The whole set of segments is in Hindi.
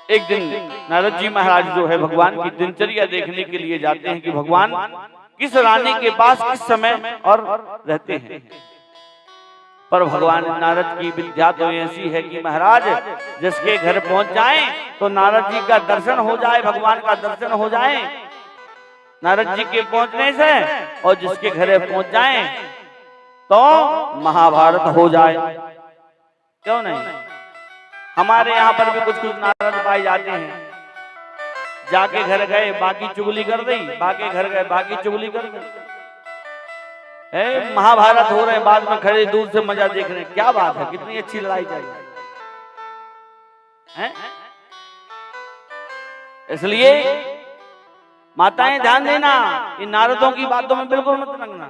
एक दिन नारद जी महाराज जो है भगवान की दिनचर्या देखने के लिए जाते हैं कि भगवान किस रानी के पास किस समय और रहते हैं। पर भगवान नारद की विद्या तो ऐसी है कि महाराज जिसके घर पहुंच जाएं तो नारद जी का दर्शन हो जाए, भगवान का दर्शन हो जाए नारद जी के पहुंचने से, और जिसके घर पहुंच जाएं तो महाभारत हो जाए। क्यों नहीं? हमारे यहाँ पर भी कुछ कुछ नारद पाए जाते हैं, जाके घर गए बाकी चुगली कर दी, बाकी घर गए बाकी चुगली कर दी। महाभारत हो रहे हैं, बाद में खड़े दूर से मजा देख रहे हैं। क्या बात है, कितनी अच्छी लड़ाई चल रही है। इसलिए माताएं ध्यान देना, इन नारदों की बातों में बिल्कुल मत लगना,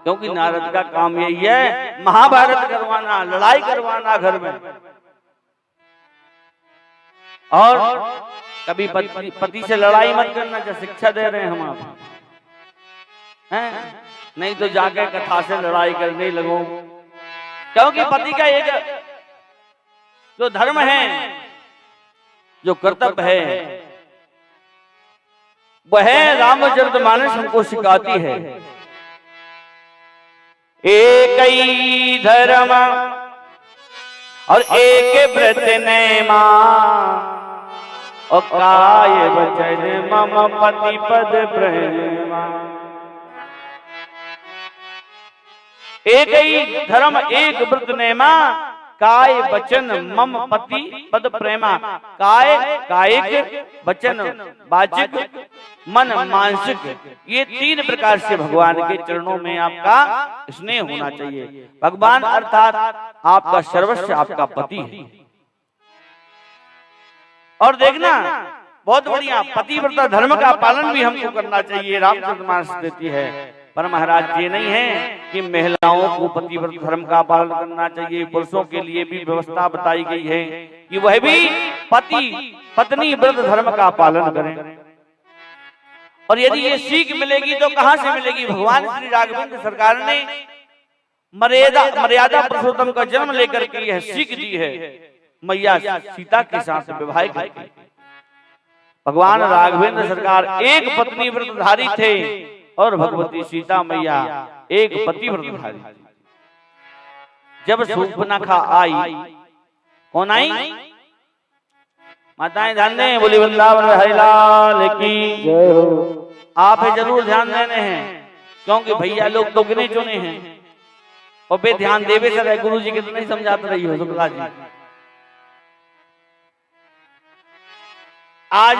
क्योंकि नारद का काम यही है महाभारत करवाना, लड़ाई करवाना घर में। और कभी पति से लड़ाई मत करना, जो शिक्षा दे रहे हैं हम आप हैं, नहीं तो जाके कथा से लड़ाई करने लगो। क्योंकि पति का एक जो धर्म है, जो कर्तव्य है, वह रामचरितमानस हमको सिखाती है। एक ही धर्म और एक व्रत नेमा, और काय वचन मम पति पद प्रेमा। एक ही धर्म एक व्रत नेमा, काय वचन मम पति पद प्रेमा। काय कायिक, वचन वाचिक, मन मानसिक, ये तीन प्रकार से भगवान के चरणों में आपका स्नेह होना चाहिए। भगवान अर्थात आपका सर्वस्व आपका पति है। और देखना बहुत बढ़िया, पतिव्रता धर्म का पालन भी हमको करना चाहिए, रामचरितमानस देती है। पर महाराज ये नहीं है कि महिलाओं को पतिव्रत धर्म का पालन करना चाहिए, पुरुषों के लिए भी व्यवस्था बताई गई है कि वह भी पति पत्नी व्रत धर्म का पालन करें। और यदि ये सीख मिलेगी तो कहां से मिलेगी? भगवान श्री राघवेंद्र सरकार ने मर्यादा पुरुषोत्तम का जन्म लेकर के यह सीख दी है, मैया सीता के साथ विवाह करके। भगवान राघवेंद्र सरकार एक पत्नी व्रतधारी थे और भगवती सीता मैया एक पति व्रतधारी थी। जब शूर्पणखा आई, कौन आई? माताएं ध्यान दें, बोली वृंदावन बिहारी लाल की जय हो। आप जरूर ध्यान देने हैं, क्योंकि भैया लोग तो गिने चुने हैं और बे ध्यान देवे से रहे। गुरु जी के तो नहीं समझाते रही हो शुक्ला जी। आज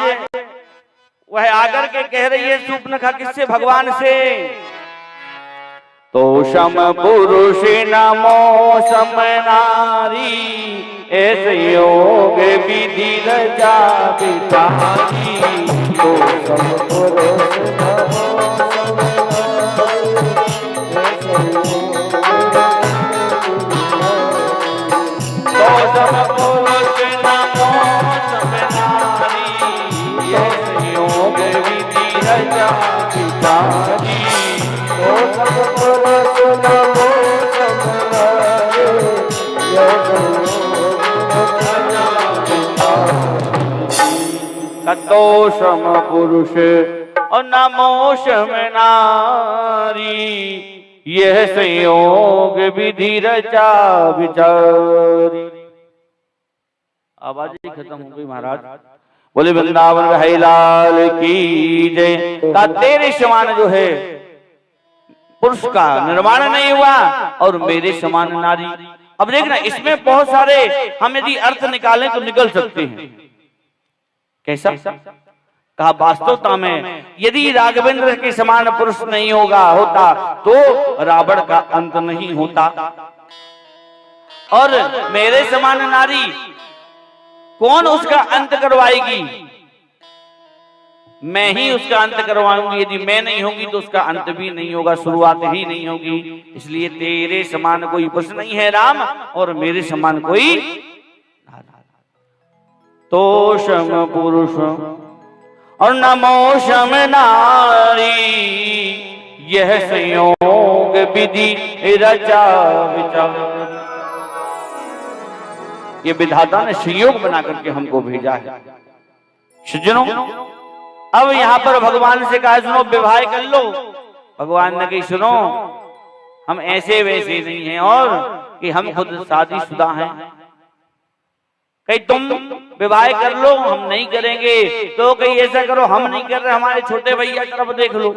वह आकर के कह रही है शूर्पणखा किससे? भगवान से। तो सम पुरुष नमो सम नारी, ऐसे योग विधि रजा बिचारी। तो सम पुरुष नमो सम नारी, तो सम पुरुष नमो सम नारी, ऐसे योग विधि रजा बिचारी। तो सम पुरुष नमो सम नारी, दोषम पुरुष और नमो सम नारी, यह संयोग विधि रचा विचारी। आवाज ही खत्म हो गई महाराज। बोले वृंदावन बिहारी लाल की जय। का तेरे समान जो है पुरुष का निर्माण नहीं हुआ और मेरे समान नारी। अब देखना इसमें बहुत सारे हम यदि अर्थ निकालें तो निकल सकते हैं। कैसा? कहा वास्तवता में यदि राघवेंद्र के समान पुरुष नहीं होता तो रावण का अंत नहीं होता, और मेरे समान नारी कौन उसका अंत करवाएगी? मैं ही उसका अंत करवाऊंगी। यदि मैं नहीं होगी तो उसका अंत भी नहीं होगा, शुरुआत ही नहीं होगी। इसलिए तेरे समान कोई पुरुष नहीं है राम, और मेरे समान कोई। तो सम पुरुष और नमो सम नारी, यह संयोग विधि रचा विचार। ये विधाता ने संयोग बना करके हमको भेजा है। सज्जनों, अब यहाँ पर भगवान से कहा सुनो विवाह कर लो। भगवान ने कही सुनो हम ऐसे वैसे नहीं हैं और कि हम खुद शादीशुदा हैं। कहीं तुम विवाह कर लो, हम नहीं करेंगे। तो कहीं ऐसा करो हम नहीं कर रहे, हमारे छोटे भैया तरफ देख लो।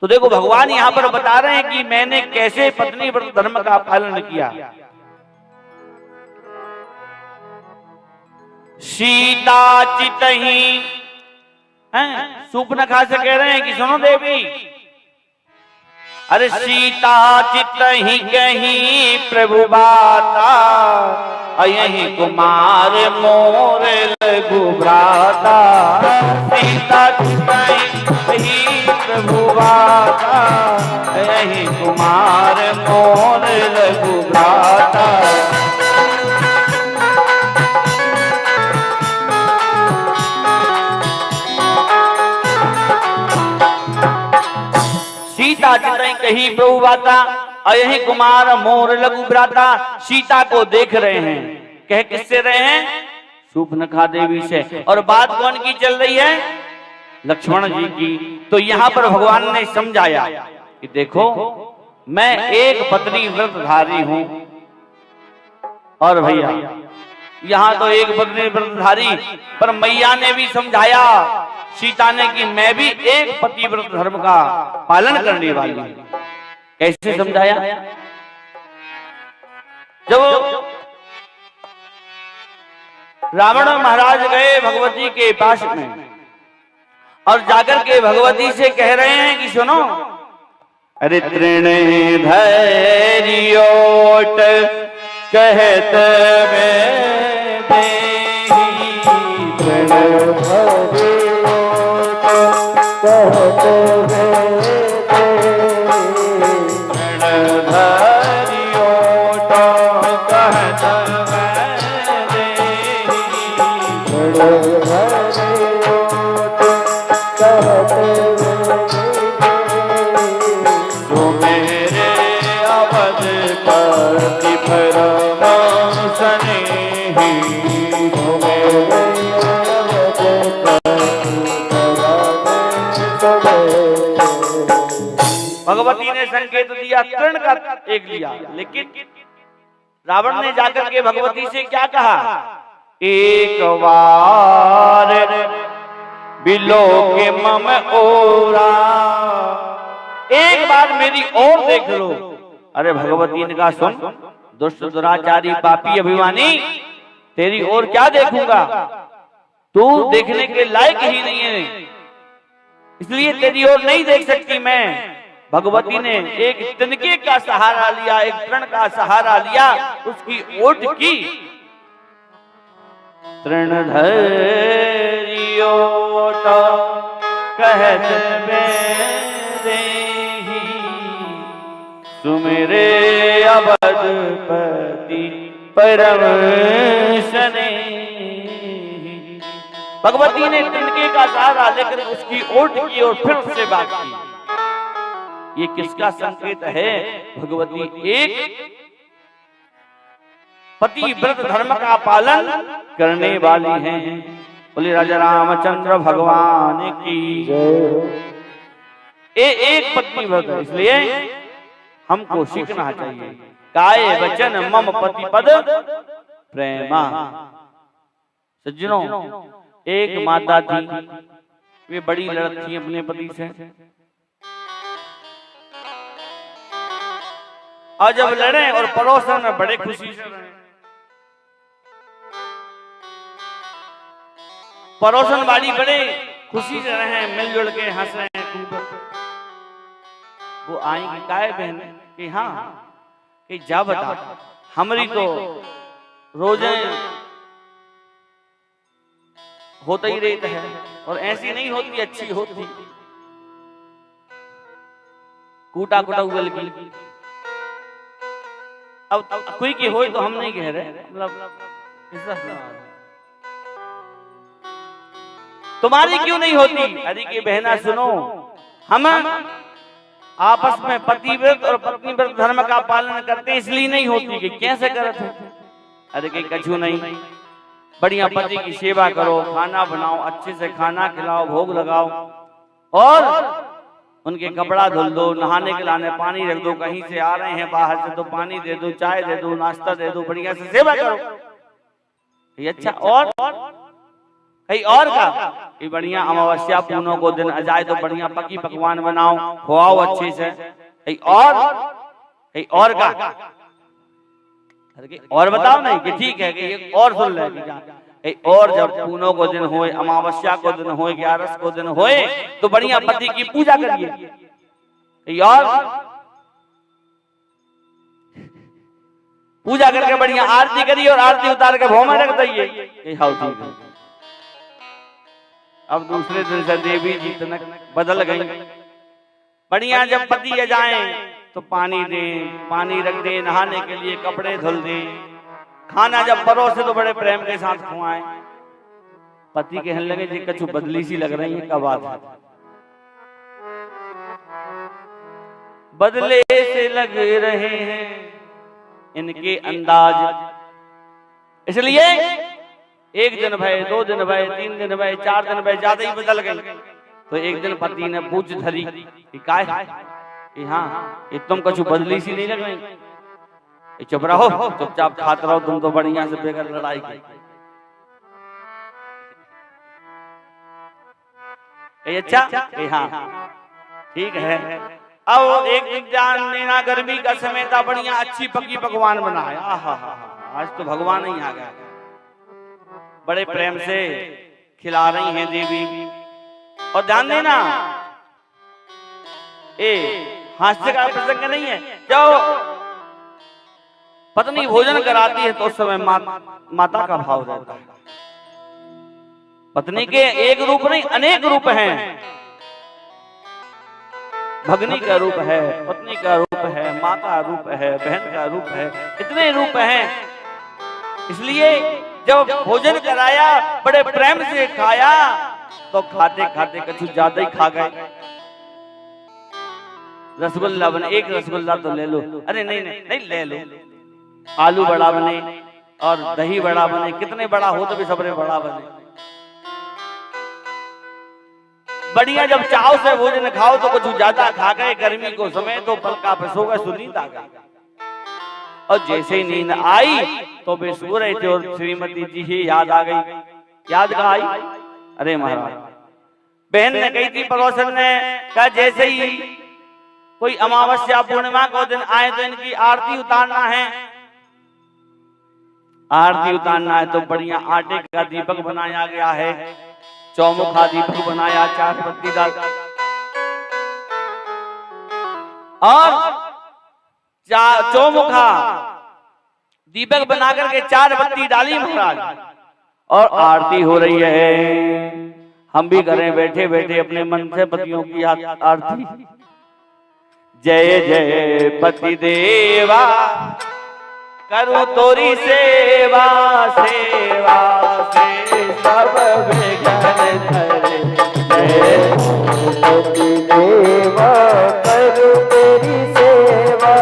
तो देखो भगवान यहाँ पर बता रहे हैं कि मैंने कैसे पत्नी व्रत धर्म का पालन किया। सीता चितही सूपनखा से कह रहे हैं कि सुनो देवी, अरे सीता चितही कहीं प्रभु बाता, यही कुमार मोर लघु भ्राता। सीता चितही कहीं प्रभु बाता, यही कुमार मोर लघु भ्राता। सीता चितही कहीं प्रभु बाता, यही कुमार मोर लघु भ्राता। सीता को देख रहे हैं, कह किससे रहे हैं? सूपनखा देवी से। और बात कौन की चल रही है? लक्ष्मण जी की। तो यहाँ पर भगवान ने समझाया कि देखो मैं एक पत्नी व्रतधारी हूं, और भैया यहाँ तो एक पत्नी व्रतधारी, पर मैया ने भी समझाया सीता ने कि मैं भी एक पतिव्रत धर्म का पालन करने वाली हूं। कैसे समझाया? जब रावण महाराज गए भगवती के पास में और जाकर के भगवती से कह रहे हैं कि सुनो, अरे तृण धैर्योट कहत में देही, तृण धैर्योट कहत में भगवती ने संकेत दिया, तृण का एक लिया, लेकिन रावण ने जाकर के भगवती से क्या कहा? एक बार बिलो के मम ओरा, एक बार मेरी ओर देख लो। अरे भगवती ने कहा सुन दुष्ट दुराचारी पापी अभिमानी, तेरी ओर क्या देखूंगा, तू देखने के लायक ही नहीं है, इसलिए तेरी ओर नहीं देख सकती मैं। भगवती ने एक तिनके का सहारा लिया, एक तृण का सहारा लिया, उसकी ओट की। तृण धैर्योट कहत में देही, सुमेरे अवधपति परम स्नेही। भगवती ने तिनके का सहारा लेकर उसकी ओट की और फिर उससे बात की। ये किसका संकेत है? भगवती एक पतिव्रत धर्म का पालन करने वाली हैं। बोले राजा रामचंद्र भगवान की जय। एक पत्नी व्रत है, इसलिए हमको सीखना चाहिए। काय वचन मम पति पद प्रेमा। सज्जनों, एक माता थी, वे बड़ी लड़त थी अपने पति से, और जब लड़े और पड़ोसन में बड़े खुशी से रहे, पड़ोसन वाली बड़े खुशी से रहे, मिलजुल के हंस रहे हैं। वो आएंगी काय बहन कि हाँ कि जा बता, हमारी तो रोजे होता ही रहता है, और ऐसी नहीं होती, अच्छी होती। कूटा कूटा उगल की। अब कोई की हो तो हम नहीं कह रहे, मतलब तुम्हारी क्यों नहीं होती? अरे की बहना सुनो, हम आपस में पतिव्रत और पत्नीव्रत धर्म का पालन करते हैं, इसलिए नहीं होती कि कैसे करते हैं। अरे कहीं कछु नहीं, बढ़िया पति की सेवा करो, खाना बनाओ, अच्छे से खाना खिलाओ, भोग लगाओ और उनके कपड़ा धुल दो, नहाने के लाने पानी रख दो, कहीं से आ रहे हैं बाहर से तो पानी दे दो, चाय दे दो, नाश्ता दे दो, बढ़िया से सेवा करो। ये अच्छा और कहीं और का ये बढ़िया अमावस्या पूनों को दिन आ जाए तो बढ़िया पकी पकवान बनाओ, खुआओ अच्छे से। कहीं और का और बताओ नहीं कि ठीक है कि ये और सुन ले और जब पूनों को दिन होए, अमावस्या को दिन होए, 11 को दिन होए तो बढ़िया पति की पूजा करिए और पूजा करके बढ़िया आरती करिए और आरती उतार के भोग में रख दइए। अब दूसरे दिन से देवी जी तनक बदल गई। बढ़िया जब पति जाए तो पानी दे, पानी रख दे, नहाने के लिए कपड़े धुल दे, खाना जब परोसे तो बड़े प्रेम के साथ खुआएं। पति कहने लगे जी कछु बदली सी लग रही है, क्या बात है? बदले से लग रहे हैं इनके अंदाज, इसलिए 1 दिन भय, 2 दिन भय, 3 दिन भय, 4 दिन भय, ज्यादा ही बदल गई। तो एक दिन पति ने पूछ धरी कि हाँ ये तुम कछु बदली सी नहीं लग रही, चुप रहो, चुपचाप खाते रहो, तुम तो बढ़िया से बेगर लड़ाई की। अच्छा हाँ ठीक है। अब एक दिन जान लेना, गर्मी का समय था, बढ़िया अच्छी पकी पकवान बनाया। आज तो भगवान ही आ गया, बड़े प्रेम से खिला रही हैं देवी। और ध्यान देना हास्य का प्रसंग नहीं है, जब पत्नी भोजन कराती है तो उस समय माता का भाव रहता है। पत्नी के एक रूप नहीं अनेक रूप हैं, भगनी का रूप है, पत्नी का रूप है, माँ का रूप है, बहन का रूप है, इतने रूप हैं। इसलिए जब भोजन कराया, बड़े प्रेम से खाया, तो खाते खाते कुछ ज्यादा ही खा गए। रसगुल्ला बने, एक रसगुल्ला तो ले लो, अरे नहीं ले लो। आलू बड़ा बने और दही बड़ा बने, कितने बड़ा हो तो भी सबरे बड़ा बने। बढ़िया जब चाव से भोजन खाओ तो कुछ ज्यादा खा गए। गर्मी को समय तो पलका पे सो गए, नींद आ गई। और जैसे ही नींद आई तो वे सो रहे थे और श्रीमती जी ही याद आ गई। याद कहाँ आई? अरे महाराज, बहन ने कही थी, पड़ोसन ने कहा जैसे ही कोई अमावस्या पूर्णिमा को दिन आए तो इनकी आरती उतारना है। आरती उतारना है तो बढ़िया आटे का दीपक बनाया गया है, चौमुखा दीपक बनाया, 4 बत्ती डाल और चौमुखा दीपक बनाकर के 4 बत्ती डाली महाराज, और आरती हो रही है। हम भी करें बैठे बैठे अपने मन से पतियों की आरती। जय जय पति देवा, करूं तोरी सेवा, सेवा से सब विघ्न धरे। जय पति देवा, करूं तेरी सेवा,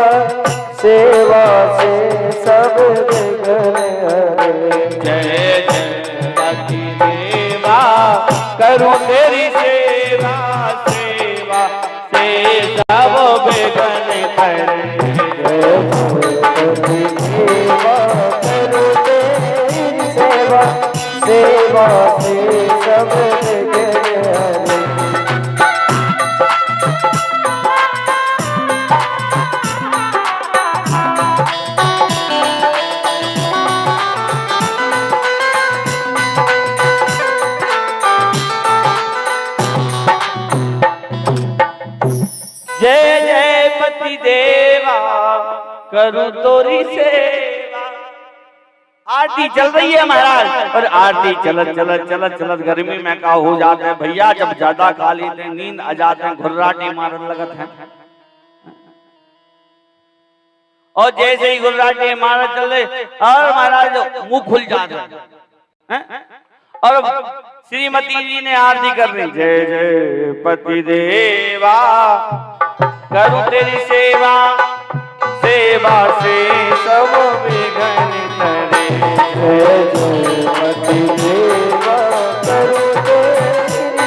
सेवा से सब विघ्न हरे। जय जय पति देवा, करूं तेरी सेवा, सेवा से सब विघ्न हरे। सेवा से सब विघ्न हरे। जय जय पति देवा, करूं तोरी सेवा। आरती चल रही है महाराज, और आरती चलत चलत चलत चलत गर्मी में का हो जाते हैं भैया, जब ज्यादा खा लेते हैं नींद आ जाते हैं, घुर्राटे मारने लगत हैं। और जैसे ही घुर्राटे मारने चले और महाराज मुंह खुल जाते हैं। और श्रीमती जी ने आरती कर रही, जय जय पति देवा, करूं तेरी सेवा, सेवा से सब विघ्न हरे। पति सेवा करते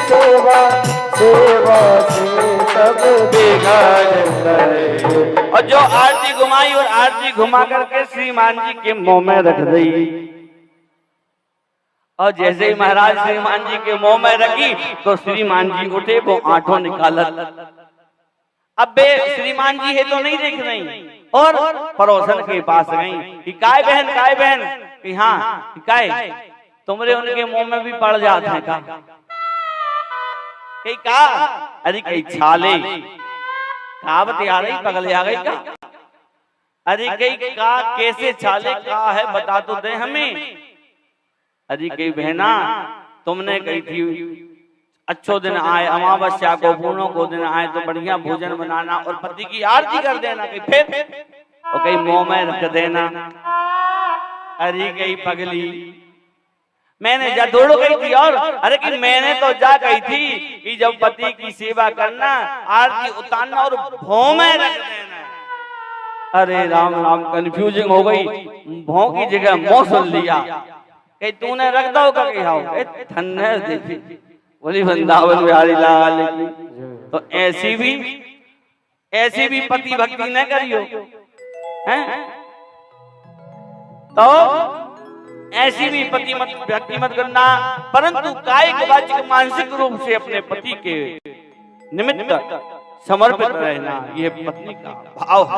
सेवा सेवा से सब बिगड़ गए। और जो आरती घुमाई और आरती घुमा करके श्रीमान जी के मुंह में रख दी, और जैसे ही महाराज श्रीमान जी के मुंह में रखी तो श्रीमान जी उठे, वो आंठों निकालत। अब बे श्रीमान जी है तो नहीं देख रही, और पड़ोसन के पास गई कि काय बहन कि हाँ काय तुमरे उनके मुंह में भी पड़ जाते हैं का? कहीं का? अरे कहीं छाले कहावत आ रही, पगले आ गई का? अरे कहीं का कैसे छाले का है बता तो दे हमें। अरे कहीं बहना तुमने कही थी अच्छो दिन आए, अमावस्या को पूर्णों को दिन आए तो बढ़िया भोजन बनाना और पति की आरती कर देना, कहीं फिर और कहीं मुंह में रख देना। अरे कहीं पगली मैंने जा दौड़ो गई थी, और अरे कि मैंने तो जा गई थी कि जब पति की सेवा करना, आरती उतारना और भों में रख देना। अरे राम राम कंफ्यूजिंग हो गई, भों की जगह मोह सुन लिया। कहीं तूने रख दो का ठन्ने देखी बोली वृंदावन बिहारी लाल की। तो ऐसी भी पति भक्ति न करियो हैं, तो ऐसी भी पति भक्ति मत करना, परंतु कायिक वाचिक मानसिक रूप से अपने पति के निमित्त समर्पित रहना, यह पत्नी का भाव है।